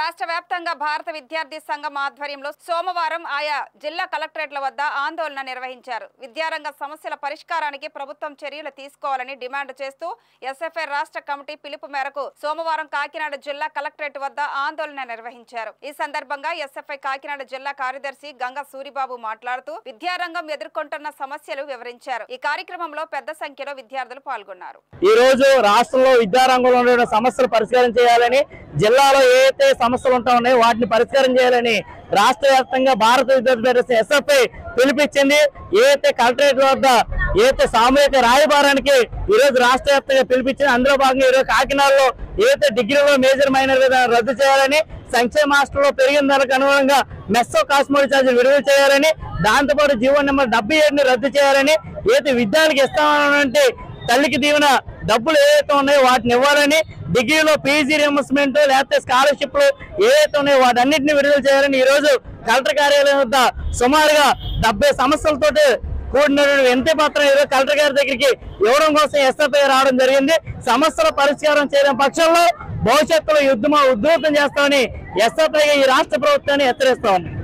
రాష్ట్ర వ్యాప్తంగా భారత విద్యార్థి సంఘం ఆధ్వర్యంలో సోమవారం ఆయా జిల్లా కలెక్టరేట్ల వద్ద ఆందోళన నిర్వహించారు. విద్యారంగ సమస్యల పరిష్కారానికి ప్రభుత్వం చర్యలు తీసుకోవాలని డిమాండ్ చేస్తూ ఎస్ఎఫ్ఐ రాష్ట్ర కమిటీ పిలుపు మేరకు సోమవారం కాకినాడ జిల్లా కలెక్టరేట్ వద్ద ఆందోళన నిర్వహించారు. ఈ సందర్భంగా ఎస్ఎఫ్ఐ కాకినాడ జిల్లా కార్యదర్శి గంగా సూరిబాబు మాట్లాడుతూ విద్యారంగం ఎదుర్కొంటున్న సమస్యలు వివరించారు. ఈ కార్యక్రమంలో పెద్ద సంఖ్యలో విద్యార్థులు పాల్గొన్నారు. ఈ రోజు రాష్ట్రంలో విద్యారంగంలో ఉన్న సమస్యలు పరిష్కారం చేయాలని, జిల్లాలో ఏదైతే సమస్యలు ఉంటాయో వాటిని పరిష్కారం చేయాలని రాష్ట్ర వ్యాప్తంగా భారత విద్యార్థి పరిషత్ ఎస్ఎఫ్ఐ పిలిపించింది. ఏదైతే కలెక్టరేట్ వద్ద ఏదైతే సామూహిక రాయబారానికి ఈ రోజు రాష్ట్ర వ్యాప్తంగా పిలిపించింది. అందులో భాగంగా ఈరోజు కాకినాడలో ఏదైతే డిగ్రీలో మేజర్ మైనర్ విధానం రద్దు చేయాలని, సంక్షేమ హాస్టల్లో పెరిగిన ధరకు అనుగుణంగా మెస్సో కాస్మోటిక్ ఛార్జీలు విడుదల చేయాలని, దాంతోపాటు జీవో నెంబర్ 77ని రద్దు చేయాలని, ఏదైతే విద్యార్థులకు ఇస్తామనంటే తల్లికి దీవెన డబ్బులు ఏవైతే ఉన్నాయో వాటిని ఇవ్వాలని, డిగ్రీలో పీజీ రియంబర్స్మెంట్ లేకపోతే స్కాలర్షిప్లు ఏవైతే ఉన్నాయో వాటన్నిటిని విడుదల చేయాలని ఈ రోజు కలెక్టర్ కార్యాలయం వద్ద సుమారుగా 70 సమస్యలతో కూడిన వినతి పత్రం ఈరోజు కలెక్టర్ గారి దగ్గరికి ఇవ్వడం కోసం ఎస్ఎఫ్ఐ రావడం జరిగింది. సమస్యల పరిష్కారం చేయడం పక్షంలో భవిష్యత్తులో ఉధృతం చేస్తామని ఎస్ఎఫ్ఐ ఈ రాష్ట్ర ప్రభుత్వాన్ని హెచ్చరిస్తా ఉంది.